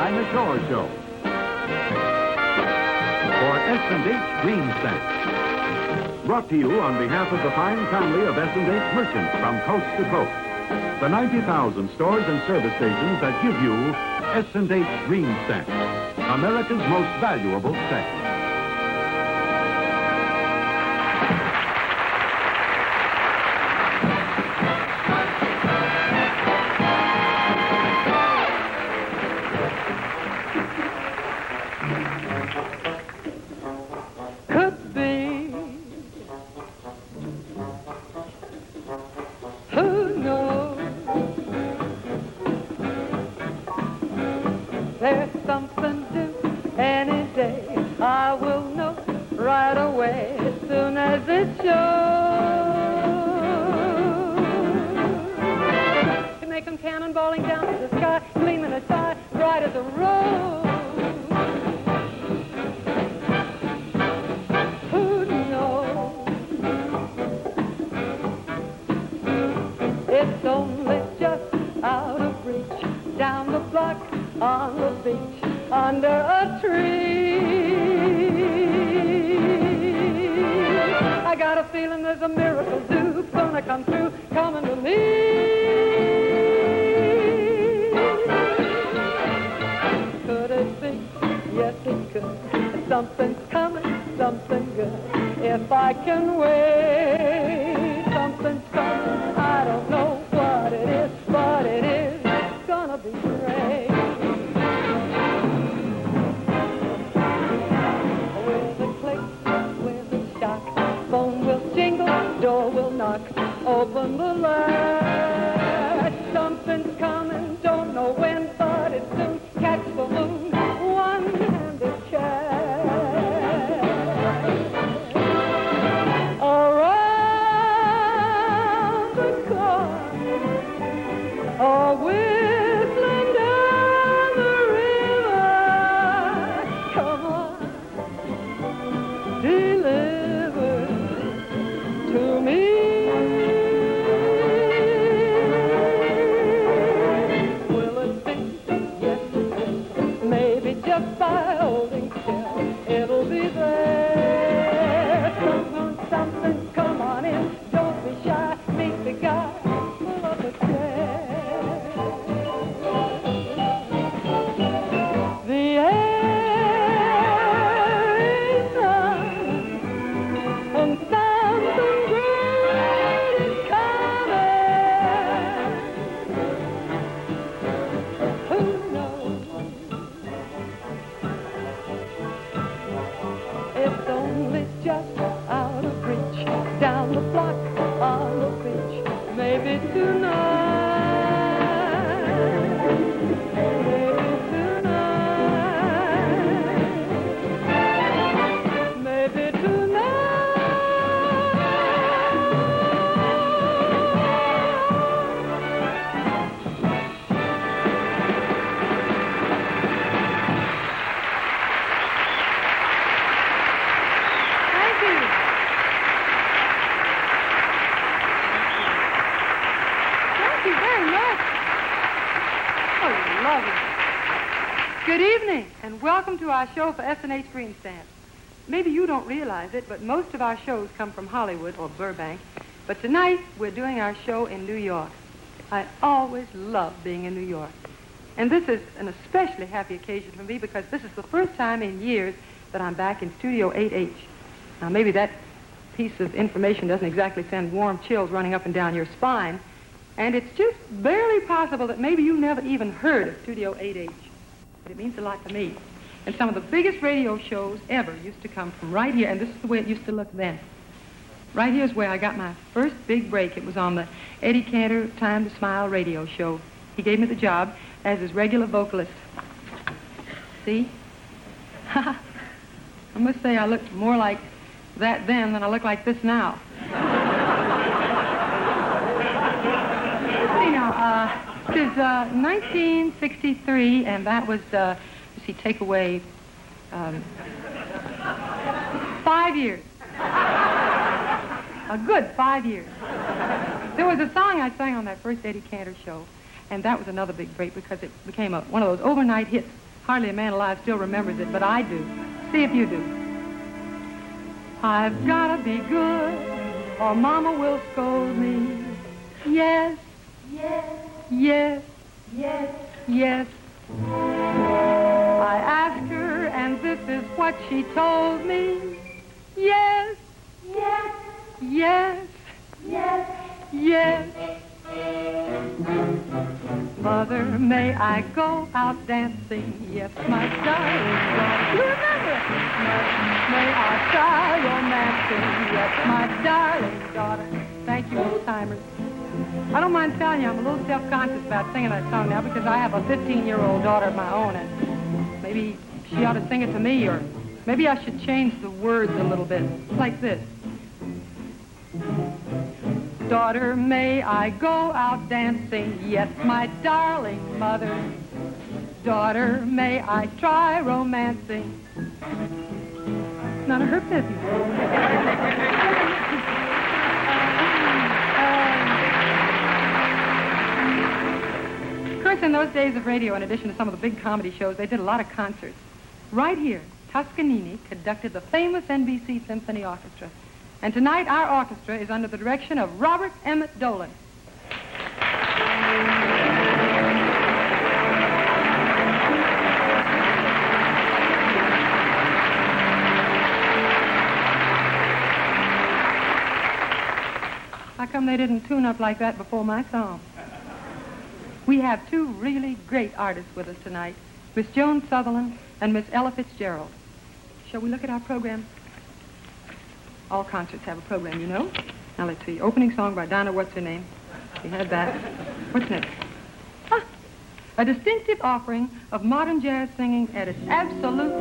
Dinah Show. For S&H Green Stamp. Brought to you on behalf of the fine family of S&H merchants from coast to coast. The 90,000 stores and service stations that give you S&H Green Stamp, America's most valuable stamp. There's something due any day. I will know right away as soon as it shows. To make them cannonballing down to the sky, gleaming a tie, bright as a rose. Who knows? It's only just out of reach, down the block, on the beach, under a tree. I got a feeling there's a miracle due, gonna come through, coming to me. Could it be? Yes, it could. Something's coming, something good. If I can wait, something's coming. I don't know what it is, but it is gonna be great. Phone will jingle, door will knock, open the latch. Something's coming, don't know when, but it's soon. Catch the moon, one-handed catch. Around the corner, a whistling down the river. Come on, deliver to me. Will it be? Yes, it will. Maybe just by holding still, it'll be there. Something, come on in. Don't be shy. Meet the guy. Pull up a chair. The air is on, and something great is coming. Who knows? It's only just out of reach, down the block, on the beach. Maybe tonight, maybe tonight, maybe tonight. Thank you. Thank you very much. Oh, lovely. Good evening, and welcome to our show for S&H Green Stamp. Maybe you don't realize it, but most of our shows come from Hollywood or Burbank. But tonight, we're doing our show in New York. I always love being in New York. And this is an especially happy occasion for me because this is the first time in years that I'm back in Studio 8H. Now, maybe that piece of information doesn't exactly send warm chills running up and down your spine. And it's just barely possible that maybe you never even heard of Studio 8H. But it means a lot to me. And some of the biggest radio shows ever used to come from right here, and this is the way it used to look then. Right here's where I got my first big break. It was on the Eddie Cantor Time to Smile radio show. He gave me the job as his regular vocalist. See? I must say I looked more like that then than I look like this now. See now, this is 1963, and that was, let's see, take away 5 years. A good 5 years. There was a song I sang on that first Eddie Cantor show, and that was another big break because it became one of those overnight hits. Hardly a man alive still remembers it, but I do. See if you do. I've gotta be good, or Mama will scold me. Yes, yes, yes, yes, yes. I asked her, and this is what she told me. Yes, yes, yes, yes, yes. Mother, may I go out dancing? Yes, my darling daughter. You remember it? May I try romancing? Yes, my darling daughter. Thank you, old-timers. I don't mind telling you, I'm a little self-conscious about singing that song now because I have a 15-year-old daughter of my own, and maybe she ought to sing it to me, or maybe I should change the words a little bit, like this. Daughter, may I go out dancing? Yes, my darling mother. Daughter, may I try romancing? None of her business. Of course, in those days of radio, in addition to some of the big comedy shows, they did a lot of concerts. Right here, Toscanini conducted the famous NBC Symphony Orchestra. And tonight, our orchestra is under the direction of Robert Emmett Dolan. How come they didn't tune up like that before my song? We have two really great artists with us tonight, Miss Joan Sutherland and Miss Ella Fitzgerald. Shall we look at our program? All concerts have a program, you know. Now, let's see. Opening song by Dinah, what's her name? We had that. What's next? A distinctive offering of modern jazz singing at its absolutest.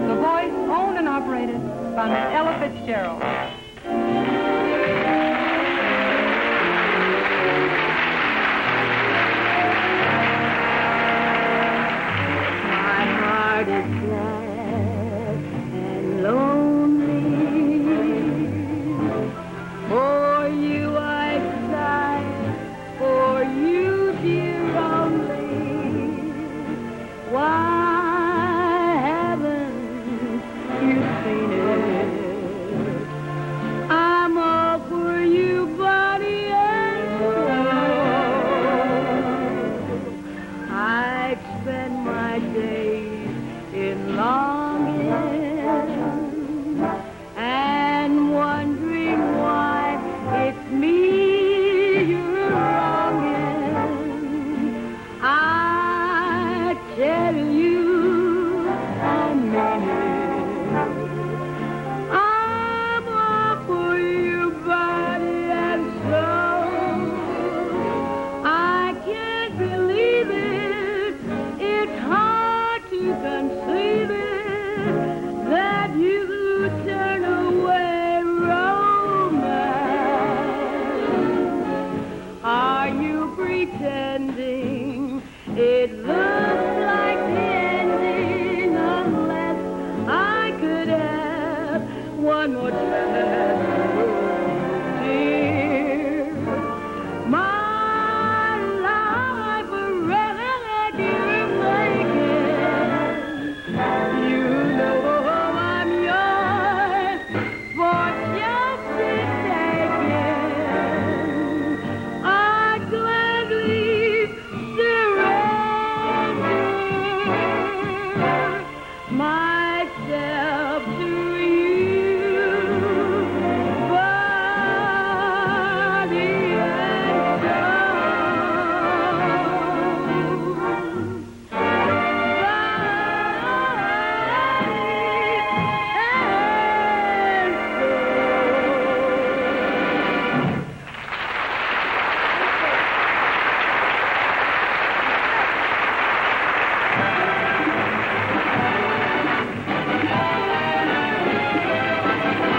The voice owned and operated by Miss Ella Fitzgerald. My heart is sad and lonely. For you I sigh, for you dear only. Why haven't you seen it? I'm all for you, body and soul. I spend my days in longing and wondering why it's me you're wronging. I tell you I mean it. I'm all for you, body and soul. I can't believe it. It's hard to conceive it that you turn away romance. Are you pretending it looks like the ending unless I could have one more chance? Dear, my life a wreck you're making. You know I'm yours for just the taking. I'd gladly surrender myself to you, body and soul.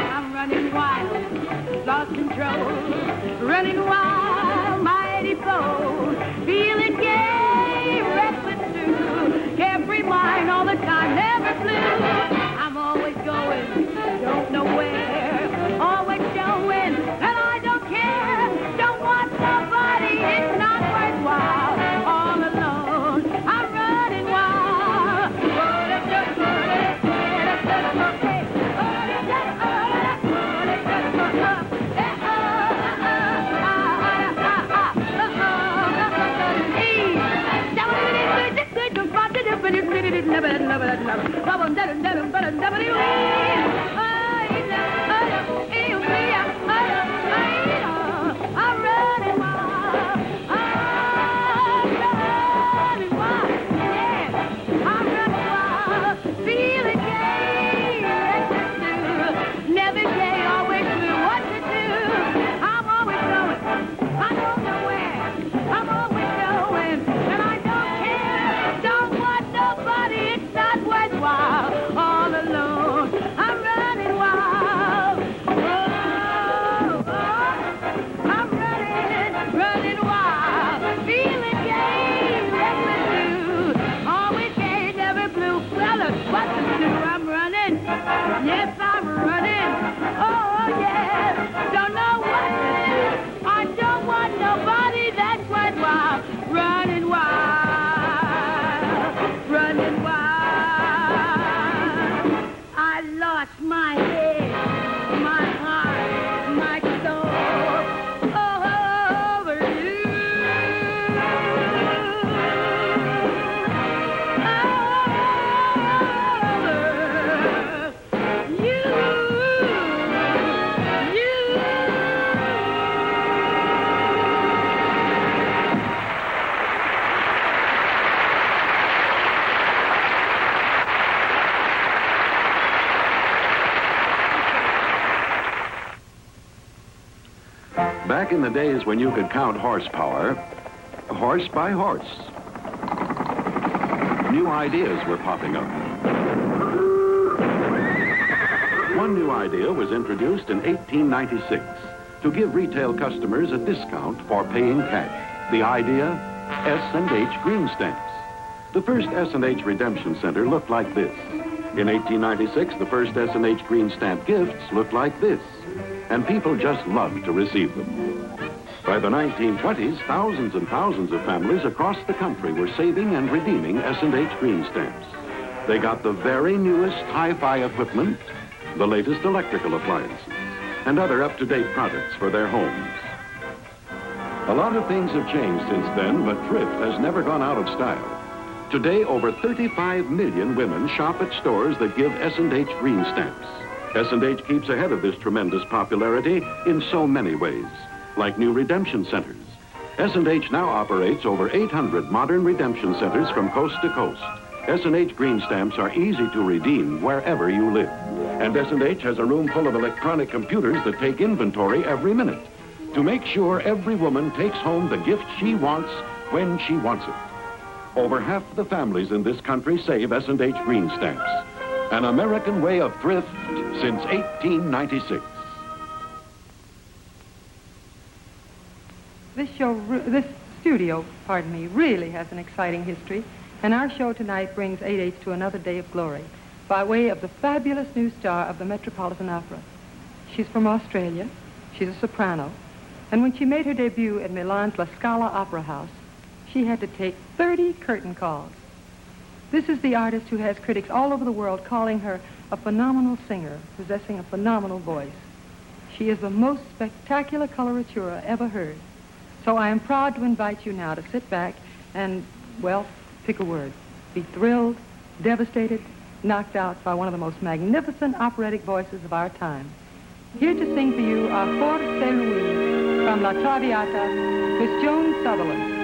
I'm running wild, lost control, running wild, mighty bold, feeling gay, reckless too, carefree mind all the time, never blue. I'm always going, don't know where, always showing that I don't care, don't want nobody, it's not worthwhile, all alone. I'm running wild, Yes, I'm running. Oh, yes. Don't know what to do. I don't want nobody that's worthwhile. Running wild. Running wild. I lost my head, my heart, my soul over you. Back in the days when you could count horsepower, horse by horse, new ideas were popping up. One new idea was introduced in 1896 to give retail customers a discount for paying cash. The idea, S&H green stamps. The first S&H Redemption Center looked like this. In 1896, the first S&H green stamp gifts looked like this. And people just loved to receive them. By the 1920s, thousands and thousands of families across the country were saving and redeeming S&H green stamps. They got the very newest hi-fi equipment, the latest electrical appliances, and other up-to-date products for their homes. A lot of things have changed since then, but thrift has never gone out of style. Today, over 35 million women shop at stores that give S&H green stamps. S&H keeps ahead of this tremendous popularity in so many ways, like new redemption centers. S&H now operates over 800 modern redemption centers from coast to coast. S&H green stamps are easy to redeem wherever you live. And S&H has a room full of electronic computers that take inventory every minute to make sure every woman takes home the gift she wants when she wants it. Over half the families in this country save S&H green stamps. An American way of thrift since 1896. This studio, really has an exciting history, and our show tonight brings 8/8 to another day of glory by way of the fabulous new star of the Metropolitan Opera. She's from Australia, she's a soprano, and when she made her debut at Milan's La Scala Opera House, she had to take 30 curtain calls. This is the artist who has critics all over the world calling her a phenomenal singer, possessing a phenomenal voice. She is the most spectacular coloratura ever heard. So I am proud to invite you now to sit back and, well, pick a word. Be thrilled, devastated, knocked out by one of the most magnificent operatic voices of our time. Here to sing for you are fors'è from La Traviata, Miss Joan Sutherland.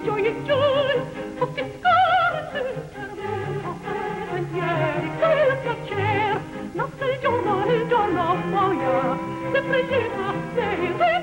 gioie, gioie, confiscate pensieri, quel piacere, notte il giorno muoia, sempre lieta, sempre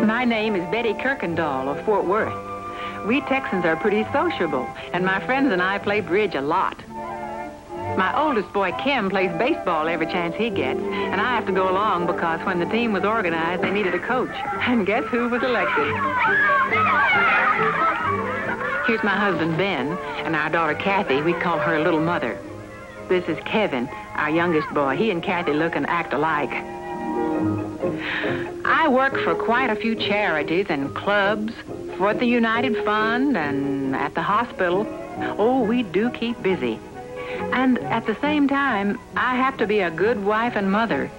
My name is Betty Kirkendall of Fort Worth. We Texans are pretty sociable, and my friends and I play bridge a lot. My oldest boy, Kim, plays baseball every chance he gets, and I have to go along because when the team was organized, they needed a coach. And guess who was elected? Here's my husband, Ben, and our daughter, Kathy. We call her Little Mother. This is Kevin, our youngest boy. He and Kathy look and act alike. I work for quite a few charities and clubs, for the United Fund and at the hospital. Oh, we do keep busy. And at the same time, I have to be a good wife and mother.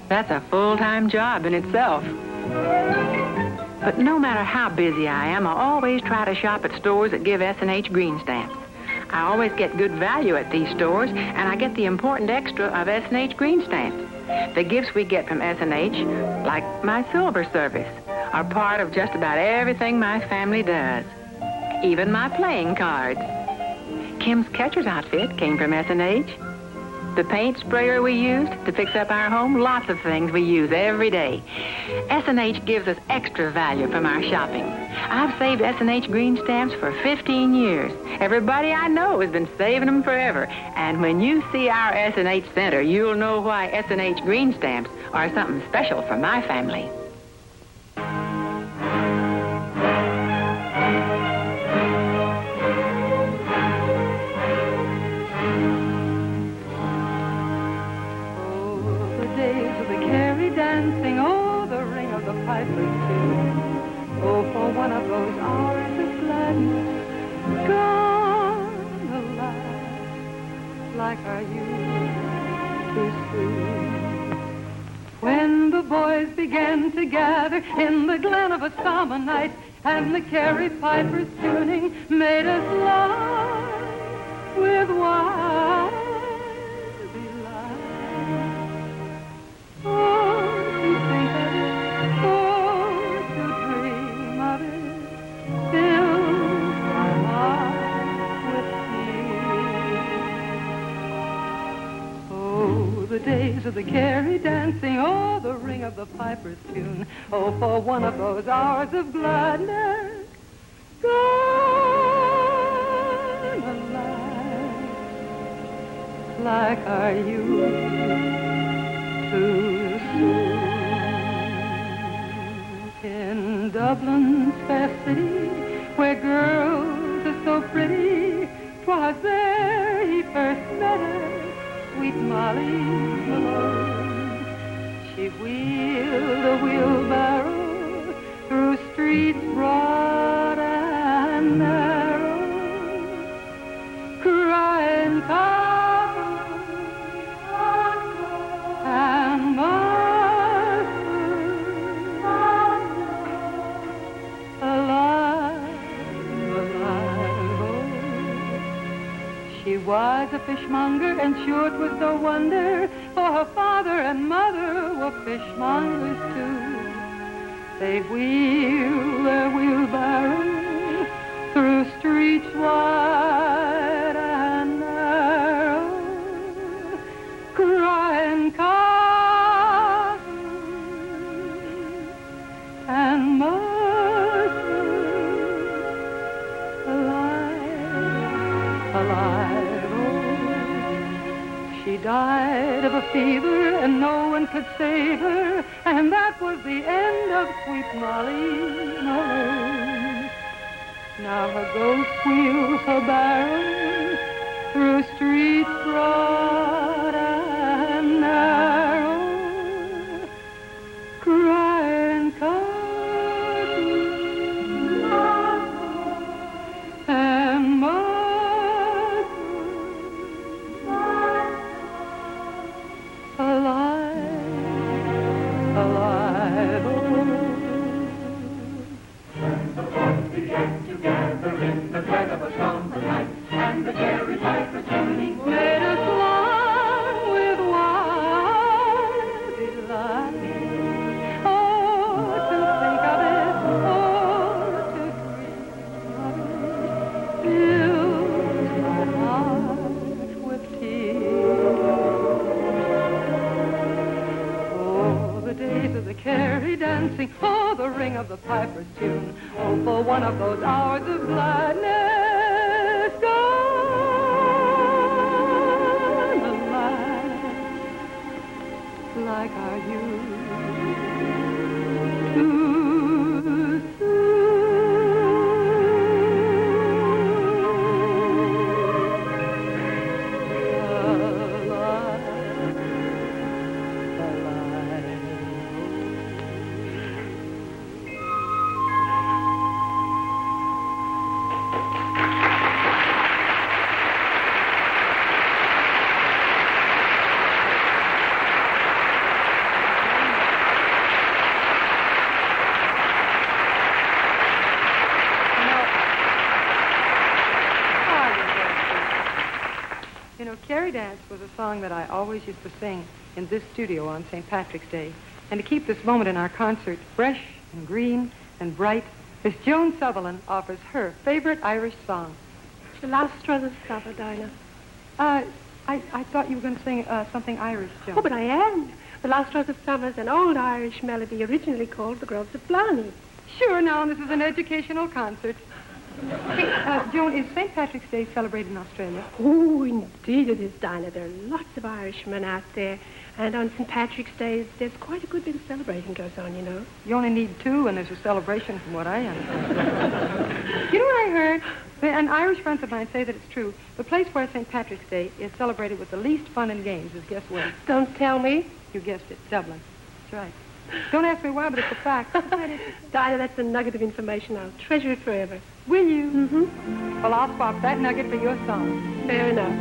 That's a full-time job in itself. But no matter how busy I am, I always try to shop at stores that give S&H green stamps. I always get good value at these stores, and I get the important extra of S&H green stamps. The gifts we get from S&H, like my silver service, are part of just about everything my family does, even my playing cards. Kim's catcher's outfit came from S&H. The paint sprayer we used to fix up our home, lots of things we use every day. S&H gives us extra value from our shopping. I've saved S&H green stamps for 15 years. Everybody I know has been saving them forever. And when you see our S&H Center, you'll know why S&H green stamps are something special for my family. Dancing, oh, the ring of the piper's tune. Oh, for one of those hours of gladness, gone alive, like our youth too soon. When the boys began to gather in the glen of a summer night, and the Carrie piper's tuning made us laugh with wild delight. Oh, to think of it, oh, to dream of it, fills my heart with tears. Oh, the days of the Carrie dancing, oh, the ring of the piper's tune, oh, for one of those hours of gladness, gone alive, like our youth too soon. In Dublin's fair city, where girls are so pretty, 'twas there he first met her, sweet Molly Malone. She wheeled a wheelbarrow through streets broad and narrow, crying, and alive, alive, oh. She was a fishmonger, and sure it was no wonder, for her father and mother were fishmongers too. They wheel their wheelbarrow through streets wide and narrow, crying cotton and mustard, alive, alive. Oh, she died of a fever, and no one could save her, and that was the end of sweet Molly Malone. Now her ghost wheels her barrow through streets broad and narrow, crying cotton and mustard, alive, alive. When the boys began to gather in the dead of a somber night, and the cherry piper tuning Made us long with wild delight. Oh, to think of it, oh, to dream of it, fills my heart with tears. Oh, the days of the carry dancing, oh, the ring of the piper's tune, oh, for one of those hours of gladness gone alive, like our youth too soon. Alive, alive. You know, Carrie Dance was a song that I always used to sing in this studio on St. Patrick's Day. And to keep this moment in our concert fresh and green and bright, Miss Joan Sutherland offers her favorite Irish song. The last straw of summer, Dinah. I thought you were going to sing something Irish, Joan. Oh, but I am. The last straw of summer is an old Irish melody originally called the Groves of Blarney. Sure, now, this is an educational concert. Hey, Joan, is St. Patrick's Day celebrated in Australia? Oh, indeed it is, Dinah. There are lots of Irishmen out there. And on St. Patrick's Day, there's quite a good bit of celebrating goes on, you know. You only need two, and there's a celebration from what I understand. You know what I heard? And Irish friends of mine say that it's true. The place where St. Patrick's Day is celebrated with the least fun and games is, guess where? Don't tell me. You guessed it, Dublin. That's right. Don't ask me why, but it's a fact. Dinah, that's a nugget of information. I'll treasure it forever. Will you? Mm-hmm. Well, I'll swap that nugget for your song. Fair enough.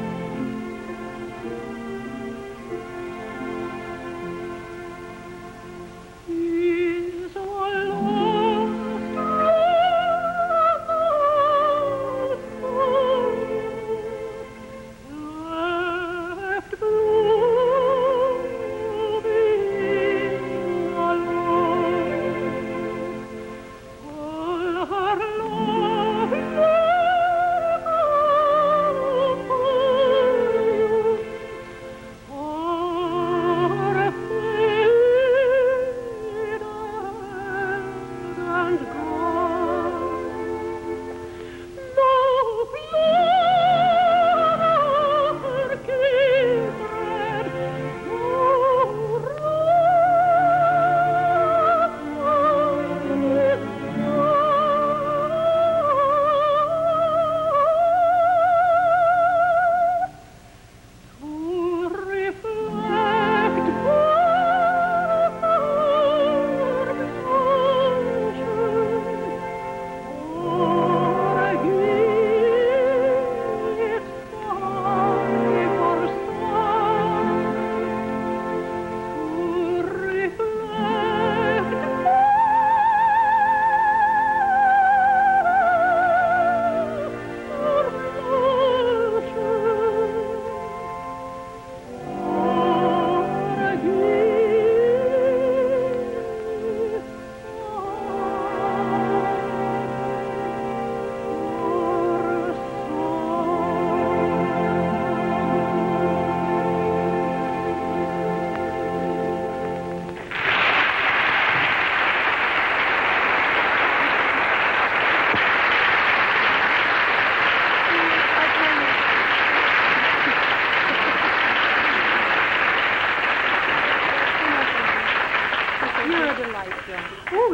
Oh,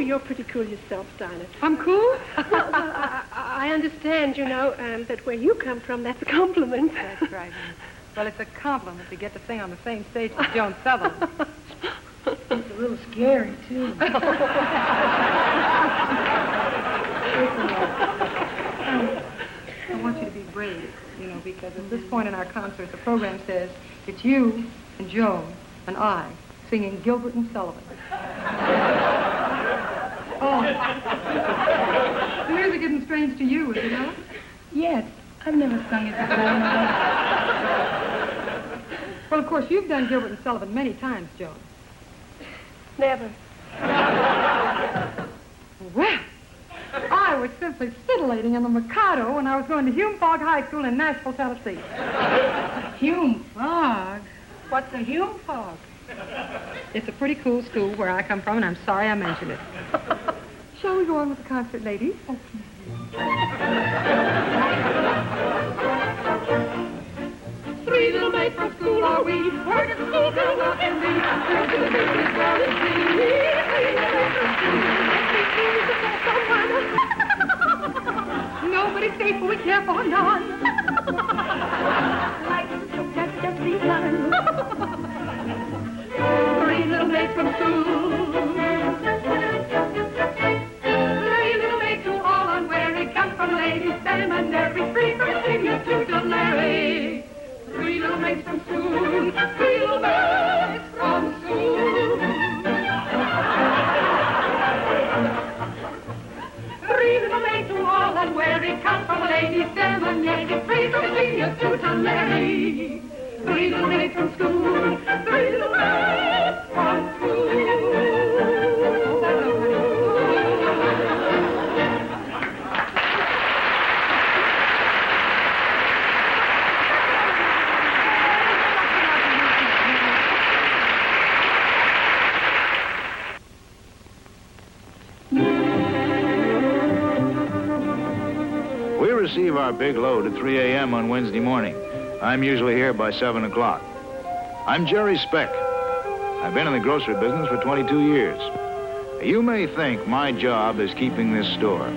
you're pretty cool yourself, Dinah. I'm cool? Well, I understand, that where you come from, that's a compliment. That's right. Well, it's a compliment to get to sing on the same stage with Joan Sutherland. It's a little scary, too. I want you to be brave, because at this point in our concert, the program says it's you and Joan and I singing Gilbert and Sullivan. Oh. The music isn't strange to you, is it not? Yes, I've never sung it before. Well, of course, you've done Gilbert and Sullivan many times, Joan. Never. Well, I was simply titillating in the Mikado when I was going to Hume Fogg High School in Nashville, Tennessee. Hume Fogg? What's a Hume Fogg? It's a pretty cool school where I come from, and I'm sorry I mentioned it. Shall we go on with the concert, ladies? Three little maids from school are we, heard at school girl walk and be, heard to the baby's well and see. Nobody's safe, but we care for none. Like the silk that's just begun. Three little maids from school. Three little maids who all unwary come from ladies' seminary, free from senior to Larry. Three little maids from school. Three little maids from school. Three little maids who all unwary come from ladies' seminary, free from senior to Larry. Three little maids from school. Three little maids from school. We receive our big load at 3 a.m. on Wednesday morning. I'm usually here by 7 o'clock. I'm Jerry Speck. I've been in the grocery business for 22 years. You may think my job is keeping this store.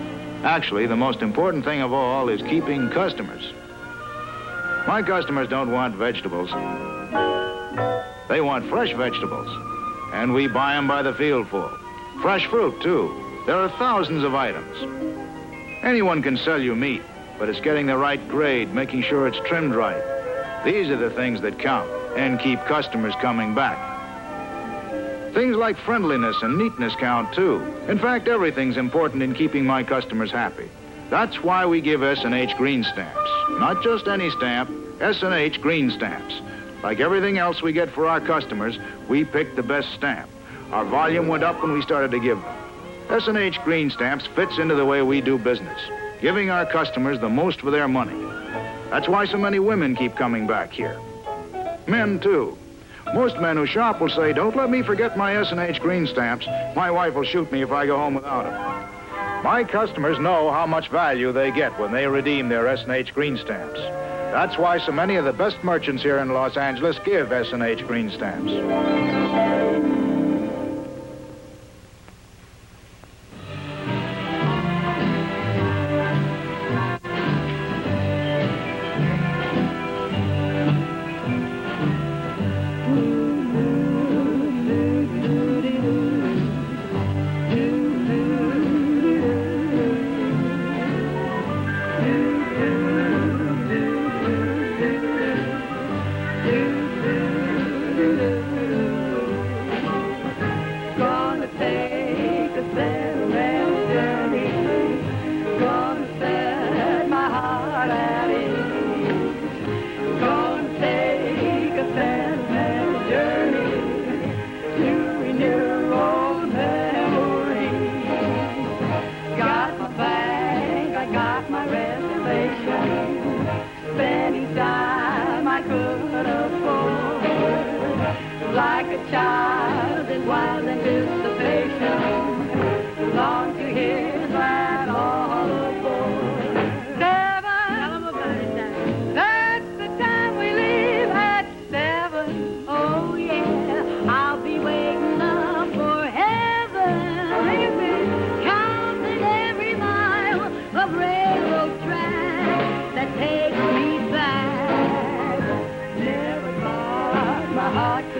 Actually, the most important thing of all is keeping customers. My customers don't want vegetables. They want fresh vegetables. And we buy them by the fieldful. Fresh fruit, too. There are thousands of items. Anyone can sell you meat, but it's getting the right grade, making sure it's trimmed right. These are the things that count and keep customers coming back. Things like friendliness and neatness count, too. In fact, everything's important in keeping my customers happy. That's why we give S&H green stamps. Not just any stamp, S&H green stamps. Like everything else we get for our customers, we picked the best stamp. Our volume went up when we started to give them. S&H green stamps fits into the way we do business, giving our customers the most for their money. That's why so many women keep coming back here. Men, too. Most men who shop will say, don't let me forget my S&H green stamps. My wife will shoot me if I go home without them. My customers know how much value they get when they redeem their S&H green stamps. That's why so many of the best merchants here in Los Angeles give S&H green stamps.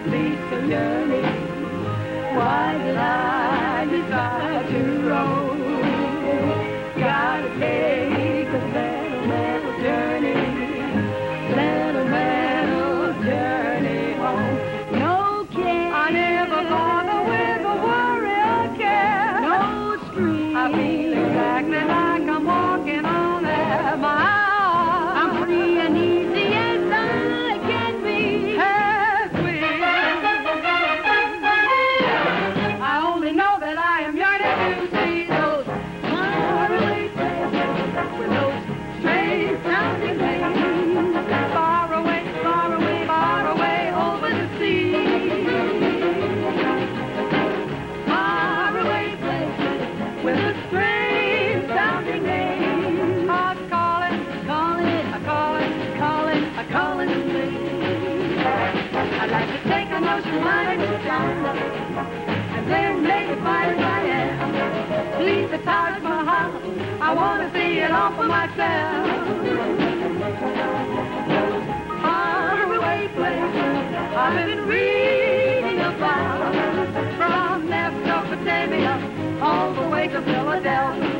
the peaceful journey. Why did I decide to roam? Gotta take a little journey, little journey home. No care, I never bother with a worry or care. No street, I feel exactly like I'm walking on air. My own. I'm free and easy as I can be. As we. I only know that I am yearning to see those faraway places with those strange sounding names. Far away, far away, far away over the sea. Far away places with a strange sounding name. I'm calling, calling, a calling, calling, a calling to me. I'd like to take an ocean liner to China and then make it fine as I am. Leave the Taj Mahal, I want to see it all for myself. Faraway places I've been reading about, from Mesopotamia all the way to Philadelphia.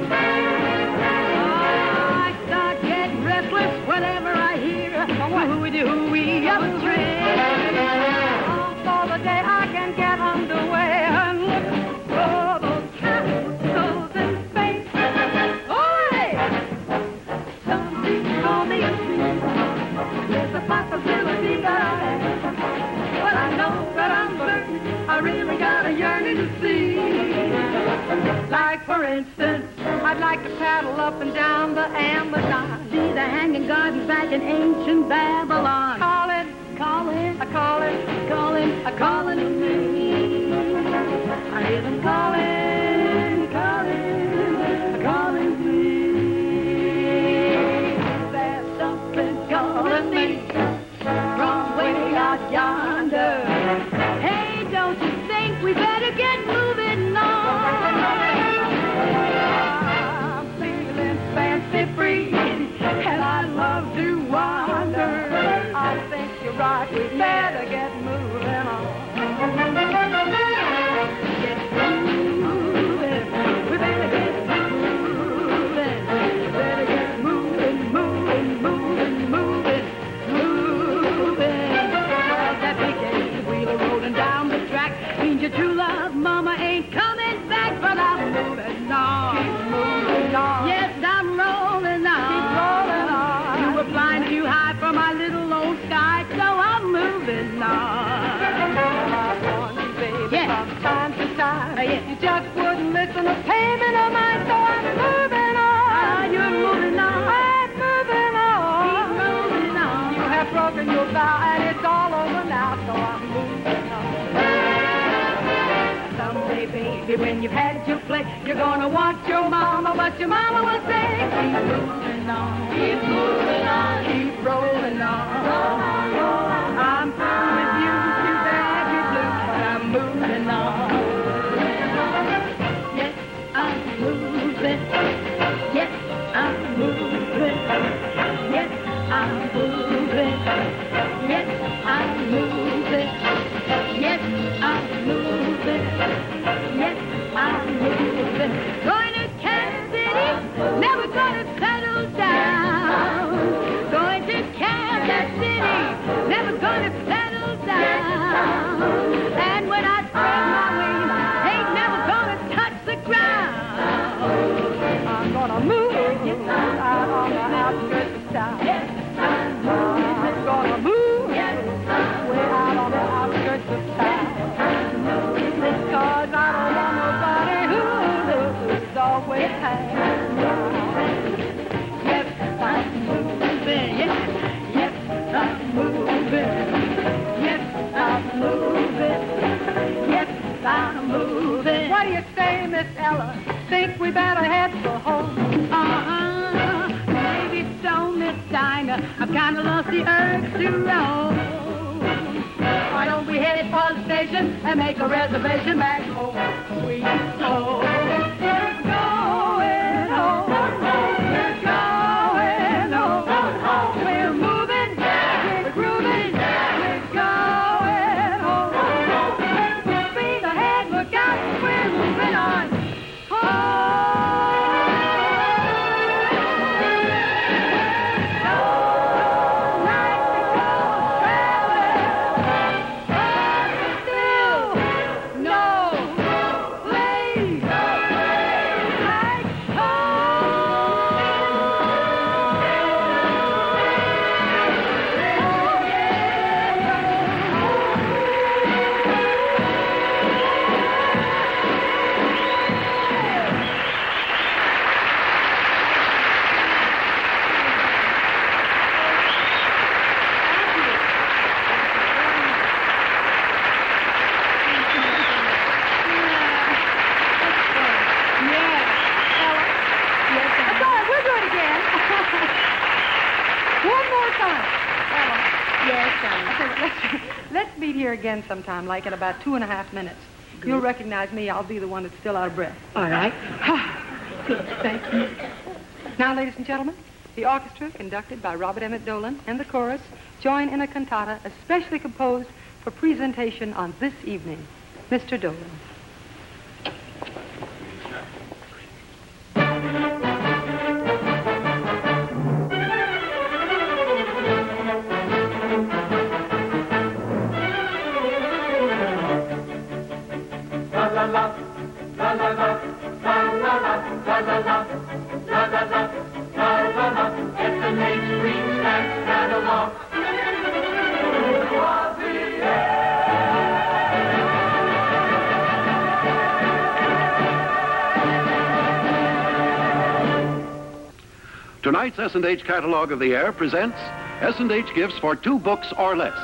I start getting restless whenever I hear hooey-doo-wee of a train. For the day I can get underway and look for those castles in space. Some people call me a dream. There's a possibility that I am, but I know that I'm certain I really got a yearning to see. Like, for instance, I'd like to paddle up and down the Amazon, see the hanging gardens back in ancient Babylon. Calling, calling, a-calling, calling, a-calling to me. I hear them calling, calling, a-calling to me. There's something calling me from way out yonder. Hey, don't you think we better get moving on? I'm feeling fancy free, and I love to wander. I think you're right, we better get moving on. Get moving, we better get moving. We better get moving, moving, moving, moving, moving. Well, that big eight-wheeler rolling down the track means your true love mama ain't coming back, but I'm moving on. Keep moving on. Yes, I'm rolling on. Keep rolling on. You were flying too high for my little old sky, so I'm moving on. I want you, baby, from time to time. You just wouldn't listen to payment of mine, so I'm moving on. You're moving on. I'm moving on. Keep moving on. You have broken your vow, and it's all over now, so I'm moving on. Someday, baby, when you've had your play, you're gonna want your mama, but your mama will say, keep moving on, keep moving on, keep rolling on. Roll on, roll on. I'm through with you, too bad you're blue, but I'm moving on. Yes, I'm moving. Yes, I'm moving. Yes, I'm moving. Yes, I'm moving. Yes, I'm moving. Yes, I'm moving. Going to Kansas City, never gonna settle down. Going to Kansas City, never gonna settle down. And when I spread my wings, ain't never gonna touch the ground. I'm gonna move out on the outskirts of town. I'm gonna move way out on the outskirts of town. Cause I don't want nobody who's always hanging around. Yes, I'm moving. Yes, I'm moving. Yes, I'm moving. Yes, I'm moving. What do you say, Miss Ella? Think we better head for home? Maybe so, Miss Dinah. I've kinda lost the urge to roam. Why don't we head for the station and make a reservation back home? Sweet home. We're going home. We're going home. We're moving. We're grooving. We're going home. Son. Ella. Yes, Johnny. I tell you, let's meet here again sometime, like in about 2.5 minutes. Good. You'll recognize me. I'll be the one that's still out of breath. All right. Good, thank you. Now, ladies and gentlemen, the orchestra, conducted by Robert Emmett Dolan, and the chorus join in a cantata especially composed for presentation on this evening. Mr. Dolan. Tonight's S&H Catalog of the Air presents S&H gifts for 2 books or less.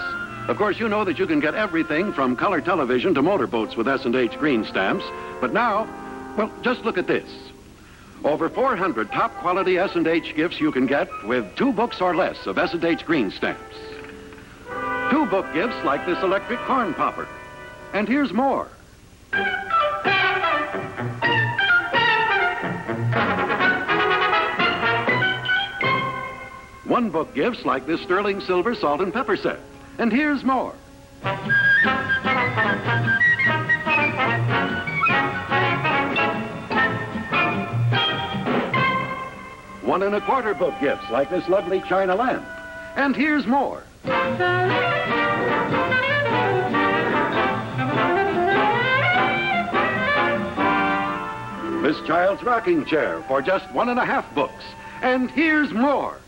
Of course, you know that you can get everything from color television to motorboats with S&H green stamps. But now, well, just look at this. Over 400 top-quality S&H gifts you can get with 2 books or less of S&H green stamps. 2 book gifts like this electric corn popper. And here's more. One book gifts like this sterling silver salt and pepper set. And here's more. 1 1/4 book gifts like this lovely China lamp. And here's more. This child's rocking chair for just 1.5 books. And here's more.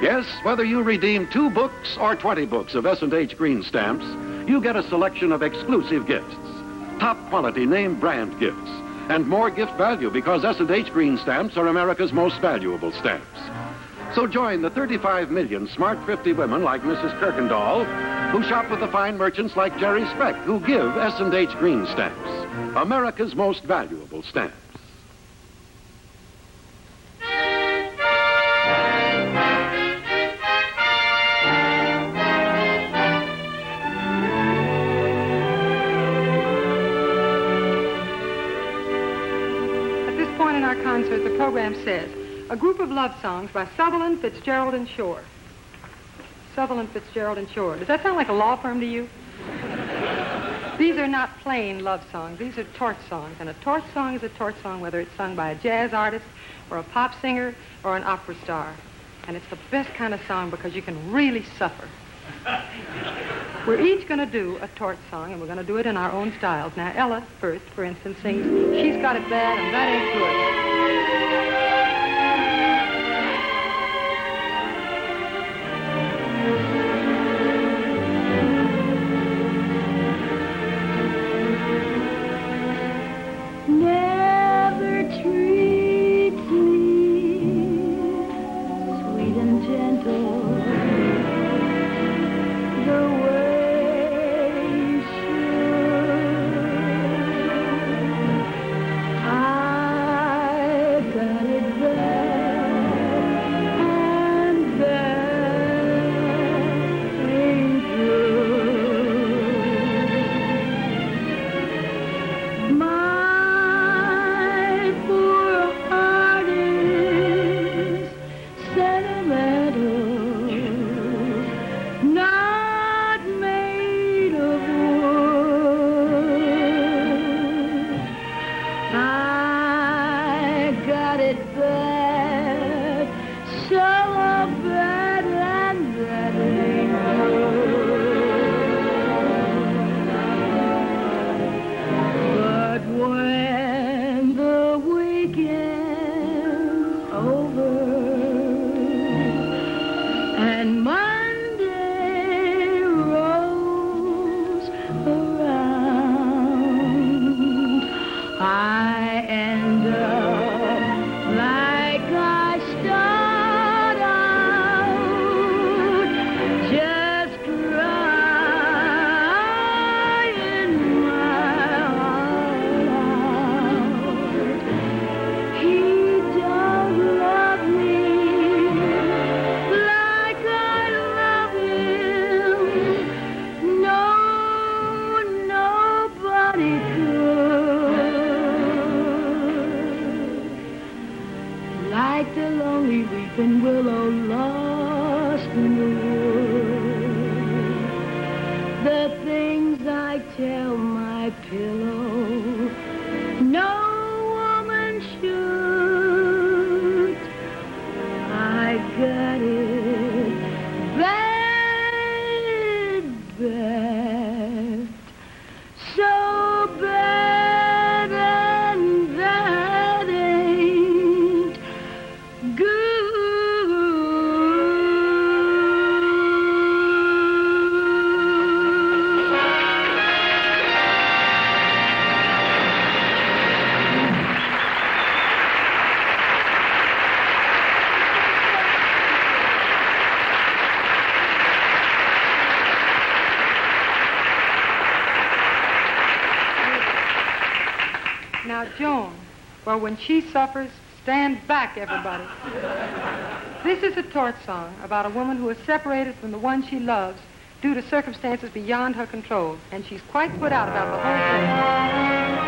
Yes, whether you redeem 2 books or 20 books of S&H green stamps, you get a selection of exclusive gifts, top-quality name-brand gifts, and more gift value because S&H green stamps are America's most valuable stamps. So join the 35 million smart, thrifty women like Mrs. Kirkendall who shop with the fine merchants like Jerry Speck who give S&H green stamps, America's most valuable stamps. Concert, the program says, a group of love songs by Sutherland, Fitzgerald, and Shore. Sutherland, Fitzgerald, and Shore. Does that sound like a law firm to you? These are not plain love songs. These are torch songs. And a torch song is a torch song whether it's sung by a jazz artist or a pop singer or an opera star. And it's the best kind of song because you can really suffer. We're each going to do a torch song, and we're going to do it in our own styles. Now, Ella, first, for instance, sings She's Got It Bad, and That Ain't Good. Never treats me sweet and gentle the way should. I've got it bad, and that ain't good. My poor heart is sentimental, not made of wood. I got it bad, so bad, and that ain't good. But when the weekend's over and Monday rolls around, I end up like I start out, just crying my heart out. weeping willow lost in the wood. The things I tell my pillow, no woman should. I got it bad, bad, so bad, and that ain't Now, Joan, well, when she suffers, stand back, everybody. This is a torch song about a woman who is separated from the one she loves due to circumstances beyond her control, and she's quite put out about the whole thing.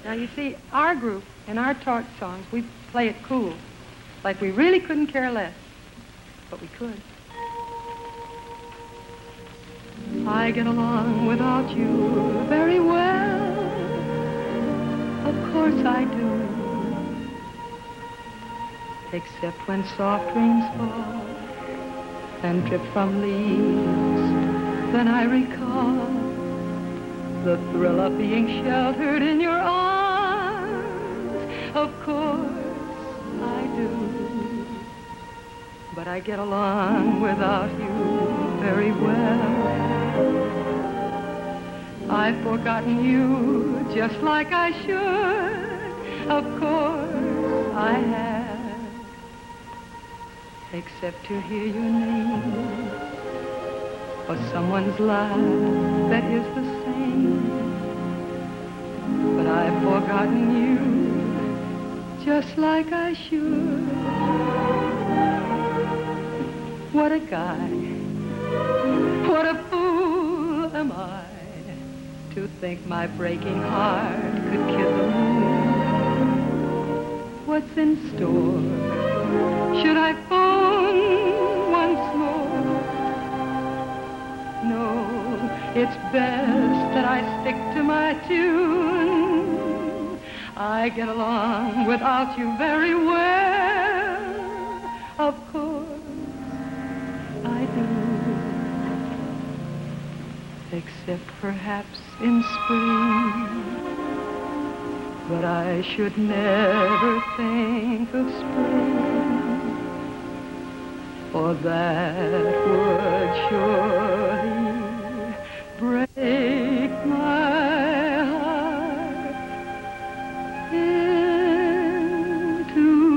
Now, you see, our group and our torch songs, we play it cool, like we really couldn't care less, but we could. I get along without you very well. Of course I do. Except when soft rains fall and drip from leaves, then I recall the thrill of being sheltered in your arms. Of course I do. But I get along without you very well. I've forgotten you just like I should. Of course I have. Except to hear your name or someone's laugh that is the same. But I've forgotten you just like I should. What a guy, what a fool am I to think my breaking heart could kill the moon. What's in store? Should I phone once more? No, it's best that I stick to my tune. I get along without you very well. Of course I do. Except perhaps in spring. But I should never think of spring, for that would surely break my heart in two.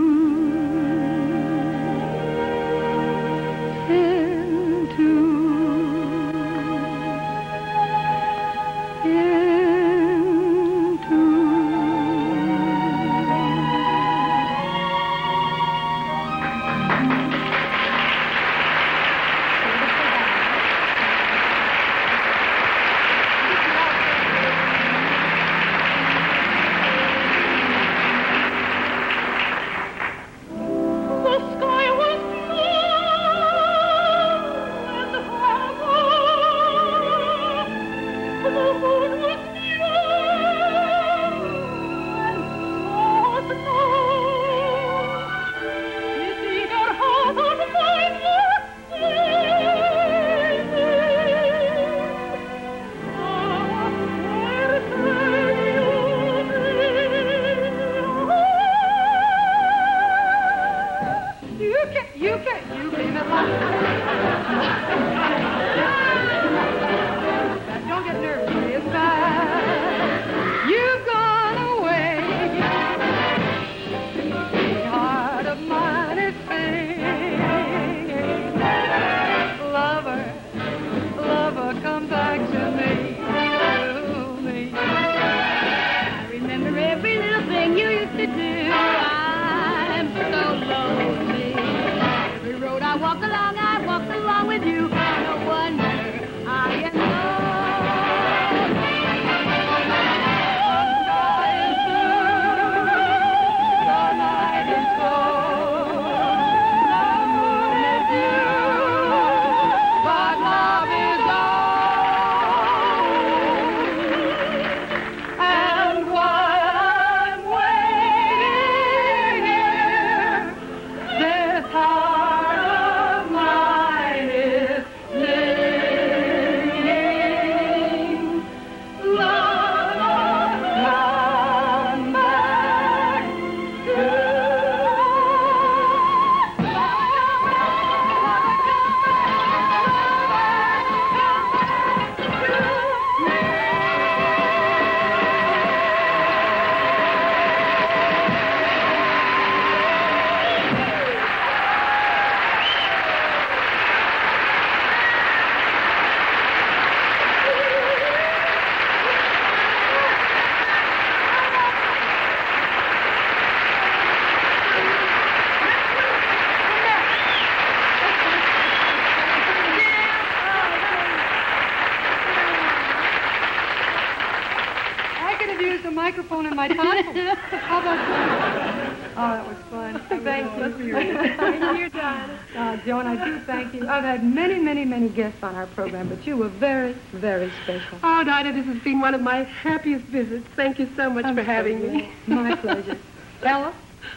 Microphone in my tonsil. How about that? Oh, that was fun. Thank you. Thank you, Dinah. Joan, I do thank you. I've had many, many, many guests on our program, but you were very, very special. Oh, Dinah, this has been one of my happiest visits. Thank you so much for having me. My pleasure. Ella?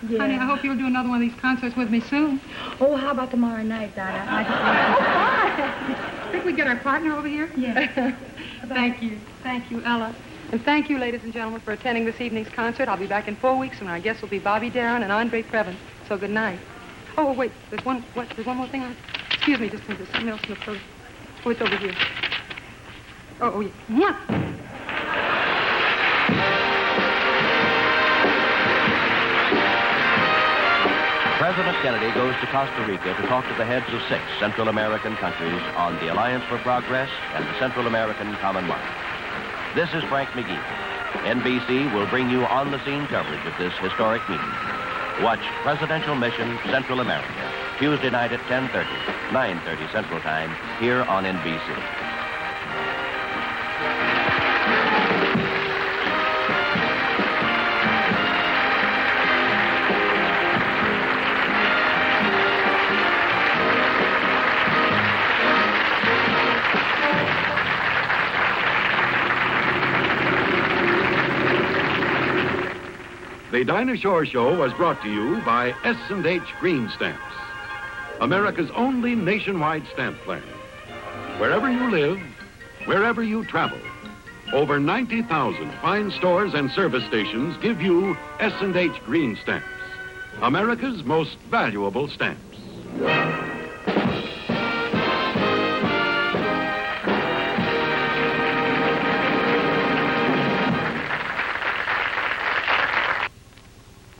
Yeah. Honey, I hope you'll do another one of these concerts with me soon. Oh, how about tomorrow night, Dinah? Think we get our partner over here? Yeah. Thank you. Thank you, Ella. And thank you, ladies and gentlemen, for attending this evening's concert. I'll be back in 4 weeks, and our guests will be Bobby Darin and Andre Previn. So good night. Oh, wait, there's one more thing. Excuse me, just there's something else in the purse. Oh, it's over here. Oh, yeah. Mwah! President Kennedy goes to Costa Rica to talk to the heads of 6 Central American countries on the Alliance for Progress and the Central American Common Market. This is Frank McGee. NBC will bring you on-the-scene coverage of this historic meeting. Watch Presidential Mission Central America, Tuesday night at 10:30, 9:30 Central Time, here on NBC. The Dinah Shore Show was brought to you by S&H Green Stamps, America's only nationwide stamp plan. Wherever you live, wherever you travel, over 90,000 fine stores and service stations give you S&H Green Stamps, America's most valuable stamps.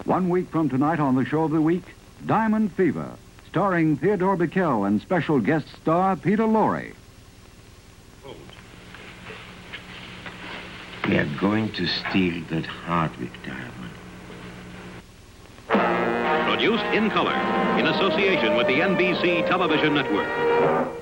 One week from tonight on the show of the week, Diamond Fever, starring Theodore Bikel and special guest star Peter Lorre. We are going to steal that Hardwick diamond. Produced in color in association with the NBC Television Network.